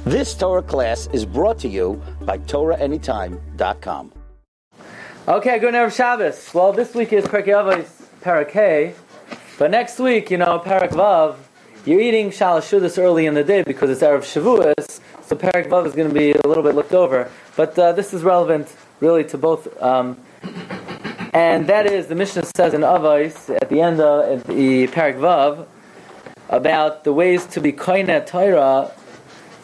This Torah class is brought to you by TorahAnytime.com. Okay, good Erev Shabbos. Well, this week is Pirkei Avos, Pirkei, but next week, Parak Vav, you're eating Shalosh Shudas early in the day because it's Erev Shavuos, so Parak Vav is going to be a little bit looked over. But this is relevant, really, to both. And that is, the Mishnah says in Avos, at the end of the Parak Vav, about the ways to be koine Torah.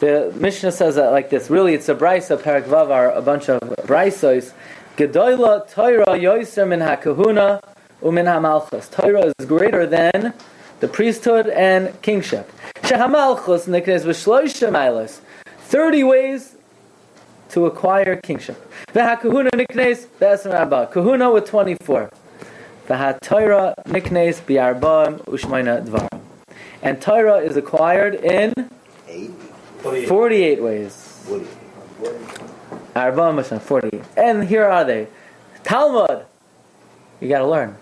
The Mishnah says that like this. Really, it's a brisa. Parak Vav are a bunch of brisos. Gedola Torah yoiser min hakahuna umin hamalchus. Torah is greater than the priesthood and kingship. Shehamalchus niknes v'shloisha mailas. 30 ways to acquire kingship. V'hakahuna niknes v'esem arba. Kahuna with 24. V'haTorah niknes bi'arba'im u'shmayna dvarim. And Torah is acquired in 48 ways. 48. And here are they. Talmud. You got to learn.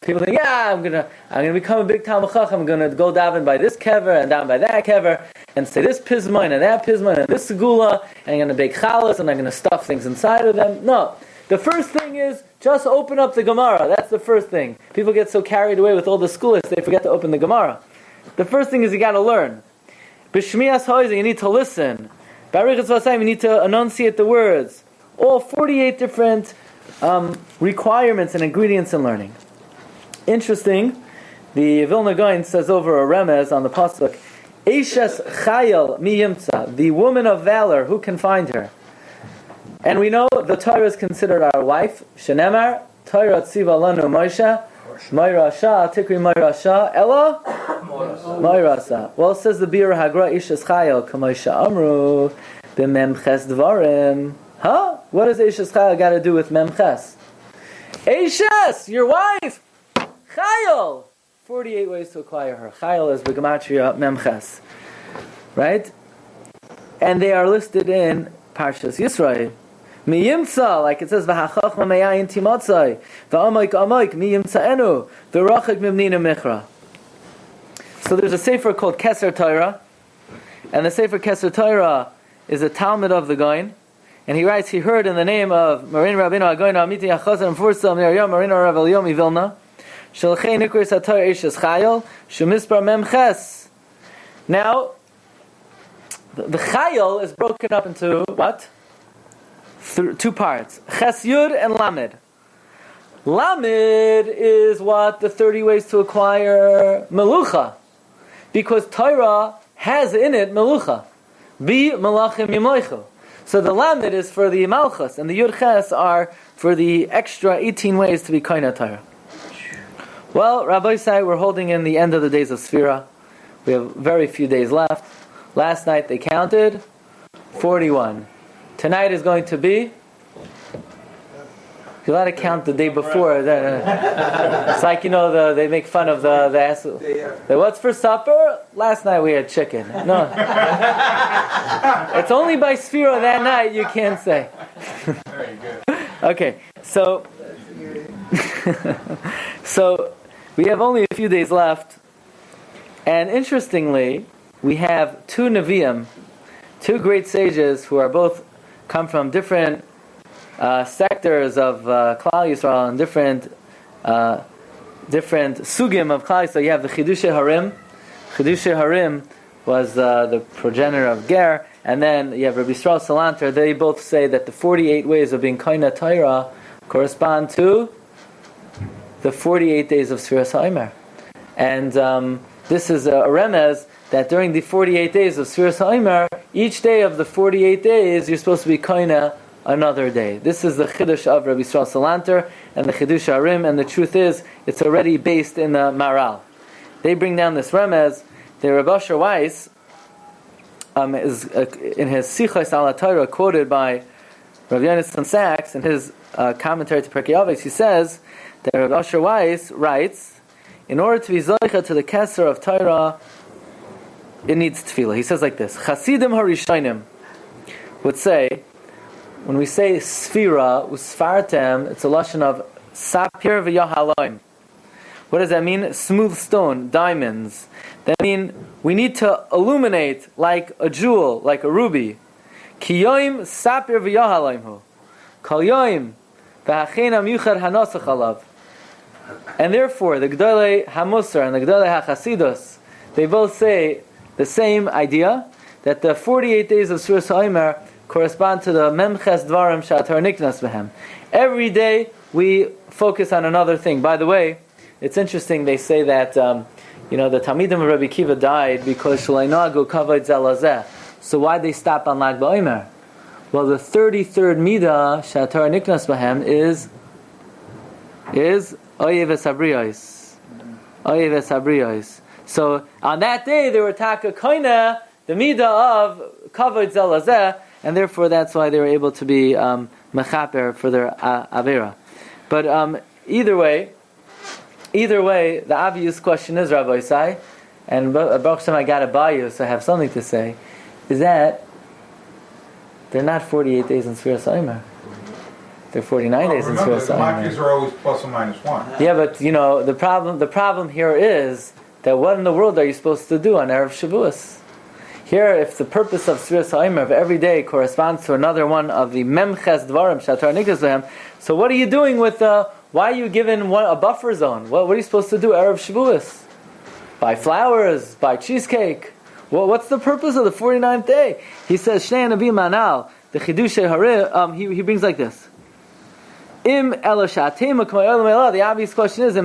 People think, I'm gonna become a big Talmud Chacham. I'm gonna go daven by this kever and down by that kever, and say this pismon and that pismon and this segula, and I'm gonna bake chalas and I'm gonna stuff things inside of them. No. The first thing is just open up the Gemara. That's the first thing. People get so carried away with all the schools they forget to open the Gemara. The first thing is you got to learn. B'shmiyas ha'oizah, you need to listen. B'arichas v'asayim, you need to enunciate the words. All 48 different requirements and ingredients in learning. Interesting, the Vilna Gaon says over a remez on the pasuk, Eishes chayil mi yimtza, the woman of valor, who can find her? And we know the Torah is considered our wife. Shenemar, Torah tziva lanu Moshe, Mayrasha, Tikri Mayrasha, Ella? Mayrasa. Well, it says the Bir Hagra Ishes Chayil, Kamoisha Amru, B'memches Dvarim. Huh? What does Ishes Chayil got to do with Memches? Ishes, your wife! Chayil! 48 ways to acquire her. Chayil is B'gematria Memches. Right? And they are listed in Parshas Yisrael. Mi yimtza, like it says, v'hachachma me'ayin timotzai, v'amoik amoik, mi yimtzaenu, v'rachik mimnina michra. So there's a sefer called Keser Torah, and the sefer Keser Torah is a Talmud of the Gaon, and he writes, he heard in the name of Marin Rabbeinu HaGaon Amiti HaChazar Mfursa Miriam Marina Rav Elyomi Vilna, Shalchei Nikris HaTorah Eishes Chayil, Shumispar Memches. Now, the Chayil is broken up into what? Two parts, Ches Yud and Lamed. Lamed is what? The 30 ways to acquire Melucha. Because Torah has in it Melucha. Bi Melachim Yimoichu. So the Lamed is for the Malchus, and the Yud Ches are for the extra 18 ways to be Koine Torah. Well, Rabbi said we're holding in the end of the days of Sfira. We have very few days left. Last night they counted 41. Tonight is going to be. You'll have to count the day before. It's like they make fun of the what's for supper? Last night we had chicken. No, it's only by Sfira that night you can't say. Very good. Okay, so we have only a few days left, and interestingly, we have two Nevi'im, two great sages who are both come from different sectors of Klal Yisrael and different sugim of Klal Yisrael. You have the Chidushei Harim. Chidushei Harim was the progenitor of Ger, and then you have Rabbi Yisrael Salanter. They both say that the 48 ways of being Koine Torah correspond to the 48 days of Sfiras HaOmer. And this is a remez that during the 48 days of Sfiras HaOmer, each day of the 48 days, you're supposed to be koine another day. This is the Chiddush of Rabbi Yisrael Salanter and the Chiddush Harim, and the truth is, it's already based in the Maral. They bring down this remez. The Rabbi Asher Weiss is in his Sichos Al HaTorah, quoted by Rabbi Yonasan Sachs in his commentary to Pirkei Avos. He says that Rabbi Asher Weiss writes, in order to be zoicha to the Keser of Torah, it needs tefillah. He says like this: Chasidim Harishonim would say, when we say Sfira, Usfartem, it's a lashon of Sapir v'Yahaloim. What does that mean? Smooth stone, diamonds. That means we need to illuminate like a jewel, like a ruby. Ki yoim sapir v'yahalaimhu. Kol yoim v'hachenam yuchad hanosach alav. And therefore, the Gdolei HaMusar and the Gdolei HaChasidus, they both say the same idea, that the 48 days of Suras HaOmer correspond to the Memches Dvarim Shatar Niknas Behem. Every day we focus on another thing. By the way, it's interesting, they say that the Talmidim of Rabbi Kiva died because Shalai Nagu Kavod Zelazeh. So why did they stop on Lag BaOmer? Well, the 33rd Midah Shatar Niknas Behem is Oyeves Habriyos. So on that day they were taka koina the midah of kavod zelazeh, and therefore that's why they were able to be mechaper for their avera. But either way, the obvious question is, Rabbi Isai, and Baruch Hashem I got it by you, so I have something to say, is that they're not 48 days in Sfiras HaOmer. They're 49 days in Sfiras HaOmer. The Makis are always plus or minus 1. Yeah, but the problem here is that what in the world are you supposed to do on Erev Shavuos? Here, if the purpose of Sfiras HaOmer of every day corresponds to another one of the Memches Dvarim Shatar Niknas Behem, so what are you doing with why are you given a buffer zone? What are you supposed to do Erev Shavuos? Buy flowers, buy cheesecake. Well, what's the purpose of the 49th day? He says, Shnei Anavim Manal, the Chidushay Hareh, he brings like this. The obvious question is,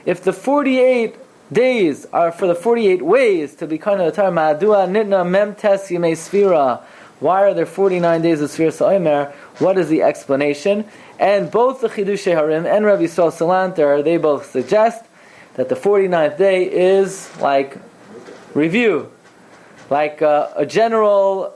if the 48 days are for the 48 ways to be kind of why are there 49 days of Sfiras HaOmer? What is the explanation? And both the Chidushei Harim and Rabbi Yisrael Salanter, they both suggest that the 49th day is like review, like a general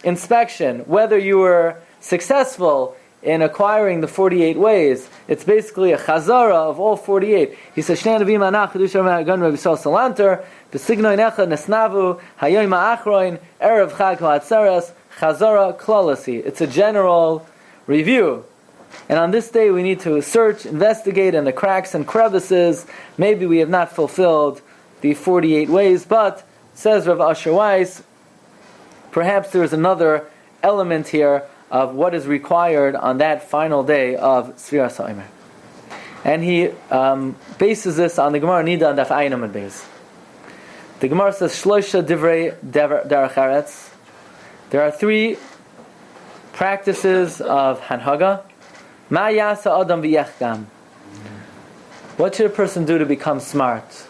inspection, whether you were successful in acquiring the 48 ways. It's basically a chazara of all 48. He says, Shnei Anavim Anach Chidush Hagan Rabbi Yisrael Salanter, B'signoin Echad Nesnavu, Hayoim Ha'achroin, Erev Chag Ha'atzeres, Chazara Klalasi. It's a general review. And on this day we need to search, investigate in the cracks and crevices. Maybe we have not fulfilled the 48 ways, but, says Rav Asher Weiss, perhaps there is another element here of what is required on that final day of Sfiras HaOmer. And he bases this on the Gemara Nida and Daf Ayin Amud Beis. The Gemara says, Shloisha Divrei Derech Eretz. There are 3 practices of Hanhaga. Ma Yasa Adam V'Yechgam. What should a person do to become smart?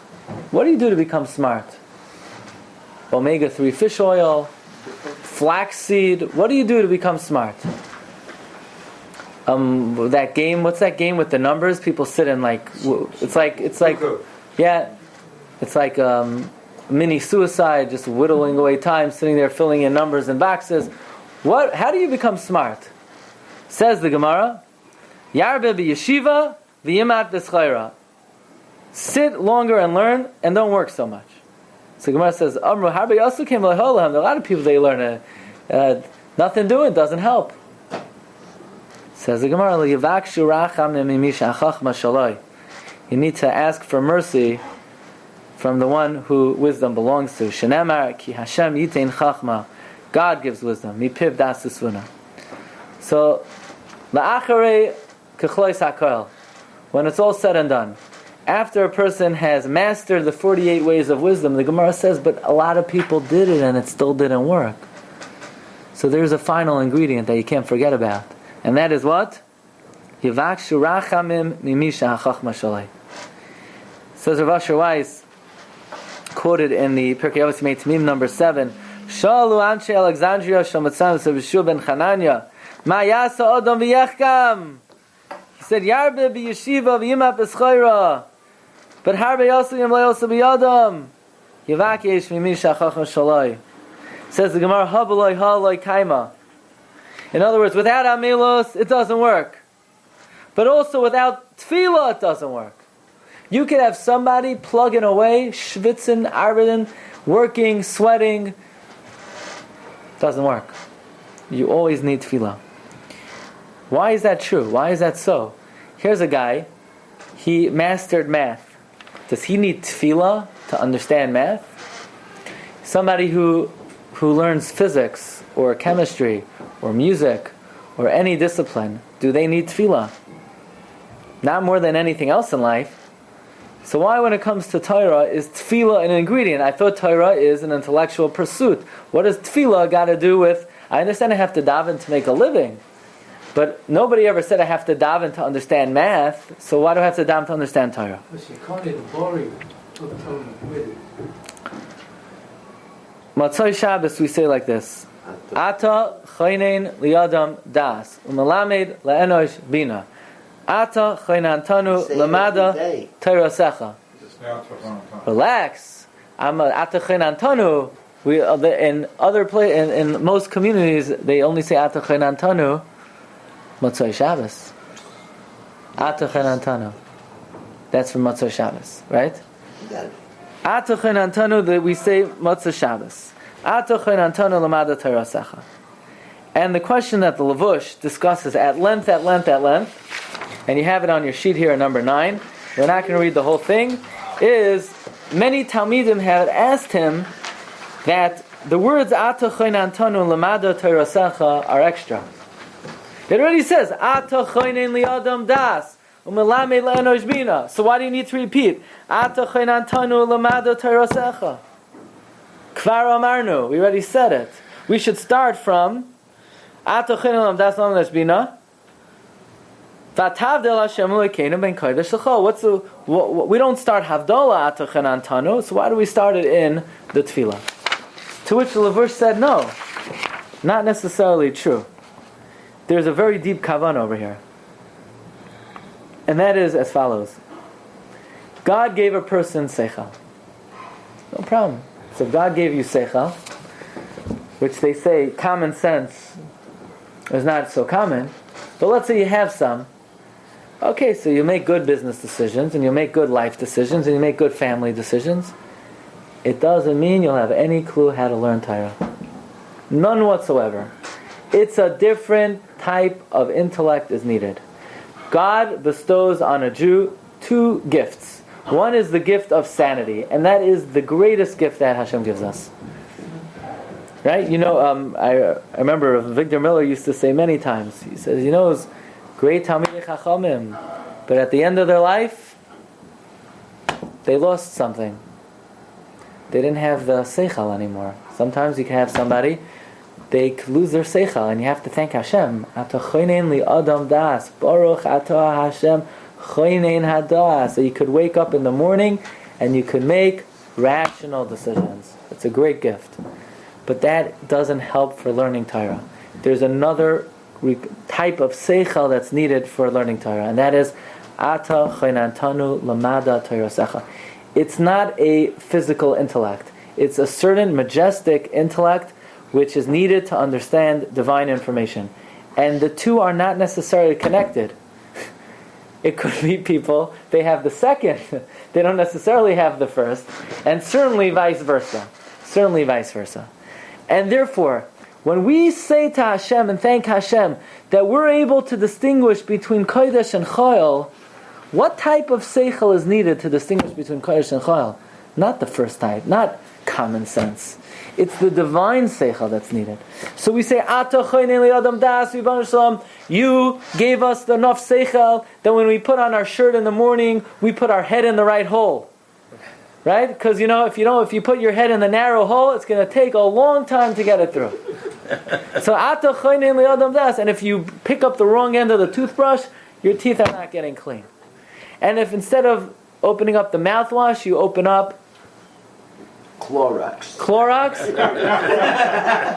What do you do to become smart? Omega-3 fish oil, flaxseed. What do you do to become smart? That game. What's that game with the numbers? People sit in it's like mini suicide, just whittling away time, sitting there filling in numbers and boxes. How do you become smart? Says the Gemara, Yarbe b'yeshiva v'yimat b'schaira. Sit longer and learn, and don't work so much. So Gemara says, Amru harbe yasu came v'leholam. There are a lot of people they learn nothing doing doesn't help. Says the Gemara, L'yivakshu racham mimish achachma shaloi. You need to ask for mercy from the one who wisdom belongs to. Shenemar ki Hashem yitein chachma. God gives wisdom. Mipiv das sisvuna. So la'acharei kechlois hakol. When it's all said and done, after a person has mastered the 48 ways of wisdom, the Gemara says, but a lot of people did it and it still didn't work. So there's a final ingredient that you can't forget about. And that is what? Yivakshu rachamim mimisha hachachma shalei. Says Rav Asher Weiss, quoted in the Pirkei Avos Tamim number 7, Shalu anshe Alexandria shamatzam Rabbi ben Chananya, ma yasa adam v'yechkam. He said, Yarbe b'yeshiva v'yimat b'schaira. But harbe yasu yim le'yosu b'yadam. Yivak yesh mimisha hachachma shalei. Says the Gemara, Habaloi haloi kaima. In other words, without amilos, it doesn't work. But also without tefillah, it doesn't work. You could have somebody plugging away, schwitzen, arbeiten, working, sweating. Doesn't work. You always need tefillah. Why is that true? Why is that so? Here's a guy, he mastered math. Does he need tefillah to understand math? Somebody who learns physics or chemistry or music or any discipline, do they need tefillah? Not more than anything else in life. So why, when it comes to Torah, is tefillah an ingredient? I thought Torah is an intellectual pursuit. What does tefillah got to do with... I understand I have to daven to make a living, but nobody ever said I have to daven to understand math, so why do I have to daven to understand Torah? Matzai Shabbos we say like this: Ata chaynein liyadam das umelamed le'enosh bina. Ata chaynantanu lamada teirasecha. Relax. Ata chaynantanu. We in other in most communities they only say Ata chaynantanu Matzai Shabbos. Ata chaynantanu. That's from Matzai Shabbos, right? Ata chaynantanu that we say Matzai Shabbos. Ata chaynantanu lamada teirasecha. And the question that the Levush discusses at length, and you have it on your sheet here at number 9, we're not going to read the whole thing, is many Talmidim have asked him that the words Ata chaynantanu lamada teirasecha are extra. It already says Ata chaynein liadam das umelamed le'enosh bina. So why do you need to repeat Ata chaynantanu lamada teirasecha? Kvar amarnu. We already said it. We should start from Ata chaynein liadam das le'enosh bina. V'atavdel Hashem Elokeinu ben kodesh l'chol. We don't start Havdalah Ata chaynantanu, so why do we start it in the Tefillah? To which the Levush said, no, not necessarily true. There's a very deep kavan over here. And that is as follows. God gave a person seichel. No problem. So if God gave you seichel, which they say common sense is not so common, but let's say you have some. Okay, so you make good business decisions, and you make good life decisions, and you make good family decisions. It doesn't mean you'll have any clue how to learn Torah. None whatsoever. It's a different type of intellect is needed. God bestows on a Jew 2 gifts. One is the gift of sanity, and that is the greatest gift that Hashem gives us. Right? You know, I remember Victor Miller used to say many times, he says, it's great Talmidei Chachamim, but at the end of their life, they lost something. They didn't have the seichel anymore. Sometimes you can have somebody, they could lose their seichel, and you have to thank Hashem. Ata choynein li adam das, baruch ata Hashem choynein hadas. So you could wake up in the morning and you could make rational decisions. It's a great gift. But that doesn't help for learning Torah. There's another type of seichel that's needed for learning Torah, and that is Ata chaynantanu lamada teirasecha. It's not a physical intellect. It's a certain majestic intellect which is needed to understand divine information. And the two are not necessarily connected. It could be people, they have the second, they don't necessarily have the first, and certainly vice versa. And therefore, when we say to Hashem and thank Hashem that we're able to distinguish between Kodesh and Chayil, what type of seichel is needed to distinguish between Kodesh and Chayil? Not the first type, not common sense. It's the divine seichel that's needed. So we say, Ata choynei li'adam das, Ribono Shel Olam, you gave us enough seichel that when we put on our shirt in the morning, we put our head in the right hole. Right? Because if you put your head in the narrow hole, it's going to take a long time to get it through. So Ata choynei li'adam das, and if you pick up the wrong end of the toothbrush, your teeth are not getting clean. And if instead of opening up the mouthwash, you open up Clorox,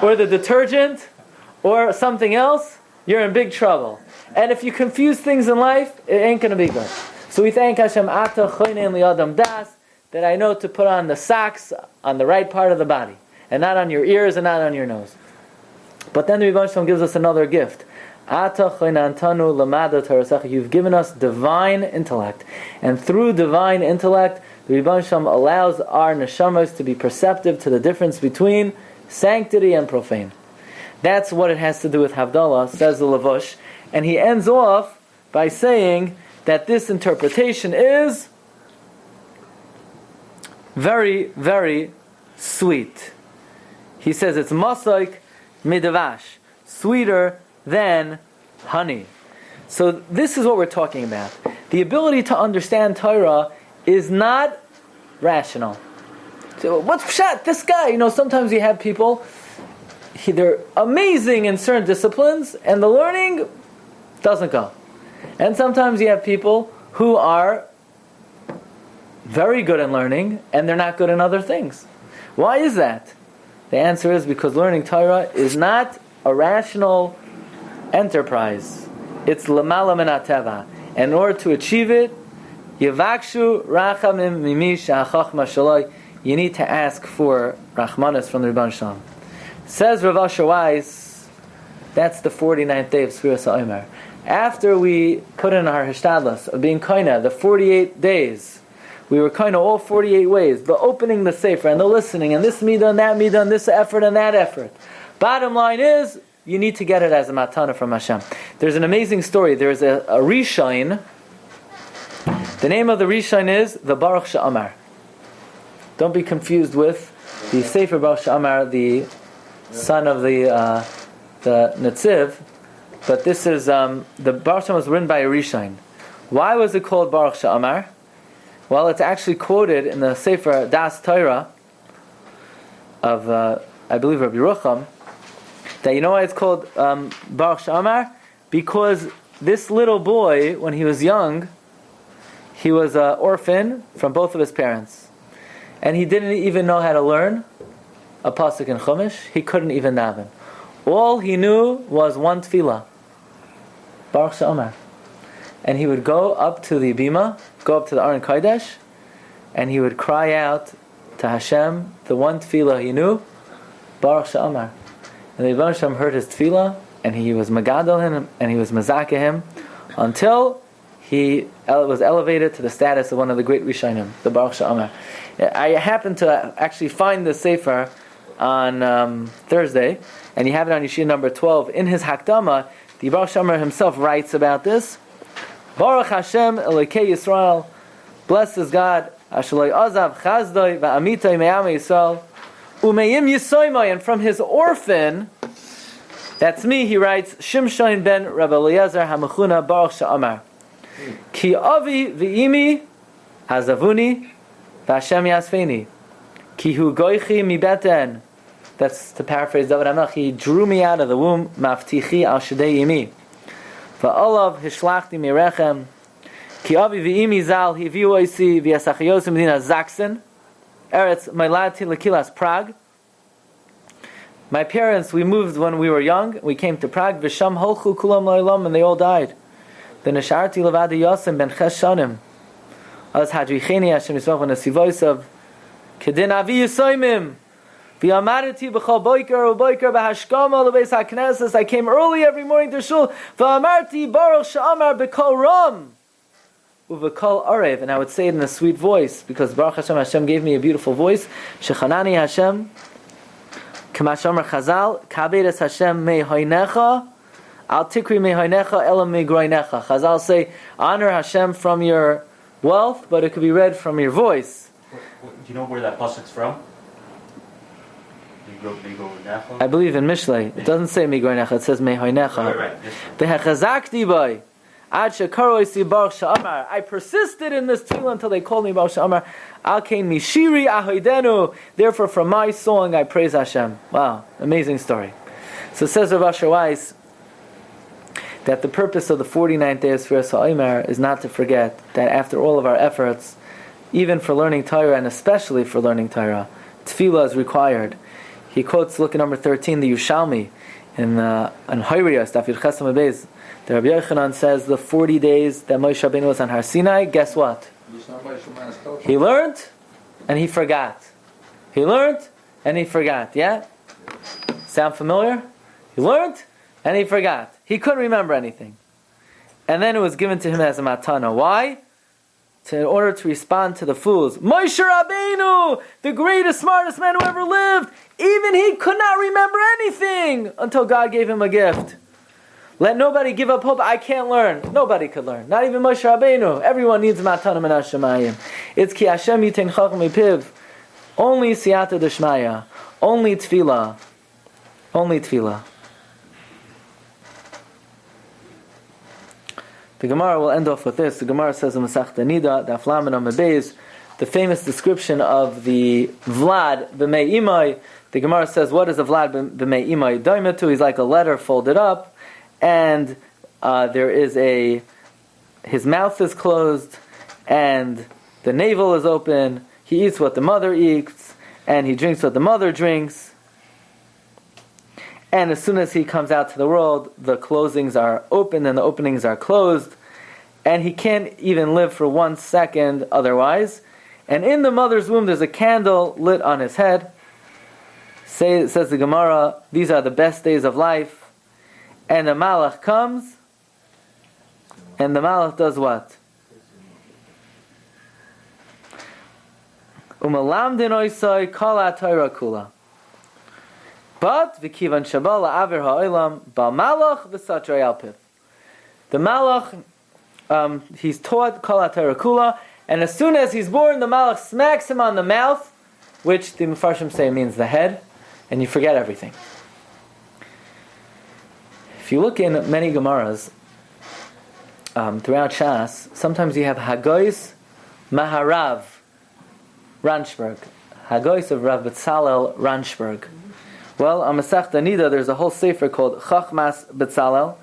or the detergent, or something else, you're in big trouble. And if you confuse things in life, it ain't going to be good. So we thank Hashem, Ata choynei li'adam das, that I know to put on the socks on the right part of the body, and not on your ears and not on your nose. But then the Ribono Shel Olam gives us another gift. Ata chaynantanu lamada teirasecha. You've given us divine intellect, and through divine intellect, the Ribono Shel Olam allows our neshamas to be perceptive to the difference between sanctity and profane. That's what it has to do with Havdalah, says the Levush, and he ends off by saying that this interpretation is very, very sweet. He says it's masaik midavash, sweeter than honey. So this is what we're talking about. The ability to understand Torah is not rational. So what's pshat? This guy, sometimes you have people, they're amazing in certain disciplines, and the learning doesn't go. And sometimes you have people who are very good in learning, and they're not good in other things. Why is that? The answer is because learning Torah is not a rational enterprise. It's lamala min hateva. In order to achieve it, Yavakshu rachamim mimish ha'chachma shaloi. You need to ask for rachmanis from the Rebbeinu Shalom. Says Rav Asher Weiss, that's the 49th day of Sfiras HaOmer. After we put in our hishtadlus of being koina, the 48 days, we were koina all 48 ways, the opening the sefer and the listening and this midah and that midah and this effort and that effort. Bottom line is, you need to get it as a matana from Hashem. There's an amazing story. There's a Rishain. The name of the Rishain is the Baruch She'amar. Don't be confused with the Sefer Baruch She'amar, the son of the Netziv, but this is the Baruch She'amar was written by a Rishain. Why was it called Baruch She'amar? Well, it's actually quoted in the Sefer Das Torah of I believe Rabbi Rucham, that you know why it's called Baruch She'amar? Because this little boy, when he was young, he was an orphan from both of his parents. And he didn't even know how to learn a pasuk in Chumash. He couldn't even daven. All he knew was one tefillah, Baruch She'amar. And he would go up to the bima, go up to the Aron Kodesh, and he would cry out to Hashem, the one tefillah he knew, Baruch She'amar. And the Rebbeinu Shalom heard his tefillah, and he was magadol him, and he was mazakeh him, until he was elevated to the status of one of the great Rishonim, the Baruch She'amar. I happened to actually find the Sefer on Thursday, and you have it on Yeshia number 12. In his Hakdama, the Baruch She'amar himself writes about this. Baruch Hashem Elokei Yisrael, blessed is God, Ashaloi Azav Chazdoi Va'amitoi Me'am Yisrael, Umeim Yisoimoi, and from his orphan, that's me, he writes, Shimshon ben Rabbi Eliezer Hamachuna Baruch She'amar. Ki avi v'imi hazavuni v'Hashem yasfeni. Ki hu goichi mi beten. That's to paraphrase David HaMelech. He drew me out of the womb. Maftichi al shadei imi. Va'olav hishlachti mirechem. Ki avi v'imi zal hiviu oisi v'yasachayos medina Zaksen. Eretz mailati lekilas Prague. My parents, we moved when we were young. We came to Prague. V'sham holchu kulam lo'olam, and they all died. The Nesharti Levadi Yosem ben Ches Shanim. Az Hadricheni Hashem Yisrael v'Nesivoisav. Kedin Avi Yisoimim. V'amarati b'chol boiker u'boiker b'hashkama l'beis ha'knesses. I came early every morning to shul. V'amarti Baruch She'amar b'kol ram. U'v'kol arev. And I would say it in a sweet voice, because Baruch Hashem gave me a beautiful voice. Shechanani Hashem. K'ma shomer Chazal. Kabedes Hashem me'hoinecha. Al tikri mehainecha elam megroinecha. Chazal say, honor Hashem from your wealth, but it could be read from your voice. Do you know where that pasuk's from? I believe in Mishlei. It doesn't say megroinecha, it says mehainecha. Right. V'hechazakti by ad shekaroisi Baruch She'amar. I persisted in this tefillah until they called me Baruch She'amar. Al kein mishiri ahoidenu. Therefore, from my song I praise Hashem. Wow, amazing story. So it says Rav Asher Weiss that the purpose of the 49th day of Sfiras HaOmer is not to forget that after all of our efforts, even for learning Torah and especially for learning Torah, tefillah is required. He quotes, look at number 13, the Yushalmi, in Hayriyas, Daf Yud Ches Amud Beis. The Rabbi Yochanan says the 40 days that Moshe Rabbeinu was on Har Sinai, guess what? He learned and he forgot. He learned and he forgot, yeah? Sound familiar? He learned and he forgot. He couldn't remember anything. And then it was given to him as a matana. Why? In order to respond to the fools. Moshe Rabbeinu, the greatest, smartest man who ever lived, even he could not remember anything until God gave him a gift. Let nobody give up hope. I can't learn. Nobody could learn. Not even Moshe Rabbeinu. Everyone needs matana min hashamayim. It's ki Hashem yitin chacham mipiv. Only siyata d'shmaya. Only tefillah. Only tefillah. The Gemara will end off with this. The Gemara says in Masechta Nida, Daf Lamed Amud Beis, the famous description of the Vlad b'mei imai. The Gemara says, what is a Vlad b'mei imai doimetu? He's like a letter folded up, and there is his mouth is closed, and the navel is open. He eats what the mother eats, and he drinks what the mother drinks. And as soon as he comes out to the world, the closings are open and the openings are closed, and he can't even live for 1 second otherwise. And in the mother's womb, there's a candle lit on his head. Says the Gemara, these are the best days of life. And the Malach comes, and the Malach does what? Umalamdin oisai kala Torah kula. But v'kivan shabal la'aver ha'olam ba Malach v'satrei alpiv. The Malach, he's taught kala Torah kula. And as soon as he's born, the Malach smacks him on the mouth, which the Mefarshim say means the head, and you forget everything. If you look in many Gemaras throughout Shas, sometimes you have Hagois Maharav Ranshberg, Hagois of Rav Betzalel Ranshberg. Well, on Masechta Nida, there's a whole sefer called Chachmas Betzalel,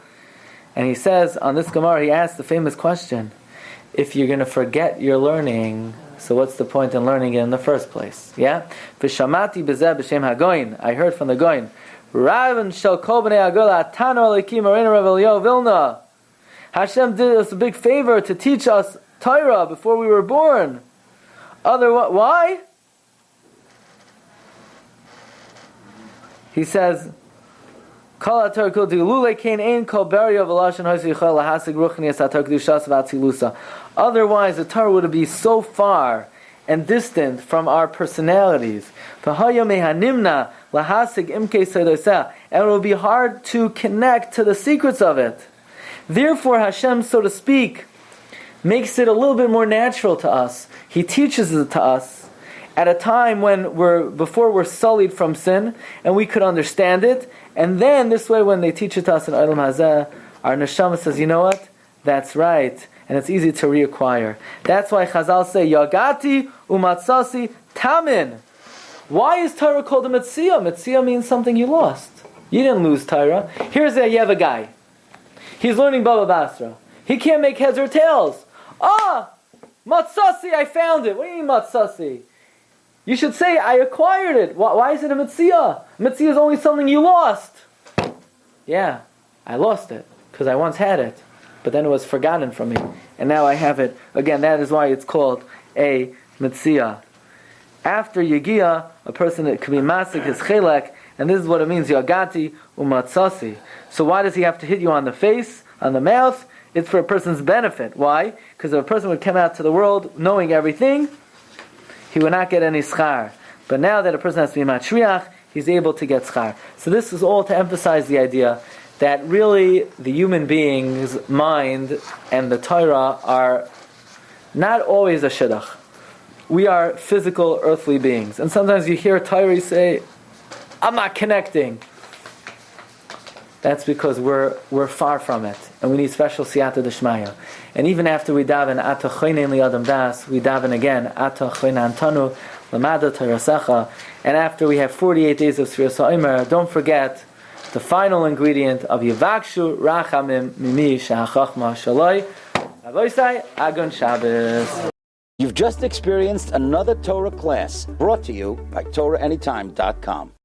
and he says on this Gemara, he asks the famous question: if you're going to forget your learning, so what's the point in learning it in the first place? Yeah? V'shamati b'zeh b'shem hagoyin. I heard from the goyin. Rav shel kol b'nei hagola atano alekim arena Rav Eliyahu Vilna. Hashem did us a big favor to teach us Torah before we were born. Why? He says, otherwise, the Torah would be so far and distant from our personalities. And it will be hard to connect to the secrets of it. Therefore, Hashem, so to speak, makes it a little bit more natural to us. He teaches it to us at a time when before we're sullied from sin, and we could understand it. And then this way, when they teach it to us in Olam Hazeh, our neshama says, you know what? That's right. And it's easy to reacquire. That's why Chazal say, Yagati umatzasi tamin. Why is Torah called a Metzia? Metzia means something you lost. You didn't lose Torah. You have a guy. He's learning Baba Basra. He can't make heads or tails. Matzasi, I found it. What do you mean Matzasi? You should say, I acquired it. Why is it a Metzia? Metzia is only something you lost. Yeah, I lost it because I once had it, but then it was forgotten from me, and now I have it again. That is why it's called a Metzia. After Yegia, a person that could be masik his chelek, and this is what it means, Yagati umatzasi. So why does he have to hit you on the face, on the mouth? It's for a person's benefit. Why? Because if a person would come out to the world knowing everything, he would not get any schar. But now that a person has to be matriach, he's able to get schar. So this is all to emphasize the idea that really the human being's mind and the Torah are not always a shidduch. We are physical, earthly beings. And sometimes you hear Torah say, I'm not connecting. That's because we're far from it. And we need special siyata d'shmaya. And even after we daven, Ata choynein li adam das, we daven again, Ata choynein tanu, lamada tarasecha. And after we have 48 days of Sfiras Omer, don't forget the final ingredient of Yivakshu Rachamim Mimi Shahachachma Shaloi. Avosai Agon Shabbos. You've just experienced another Torah class brought to you by TorahAnytime.com.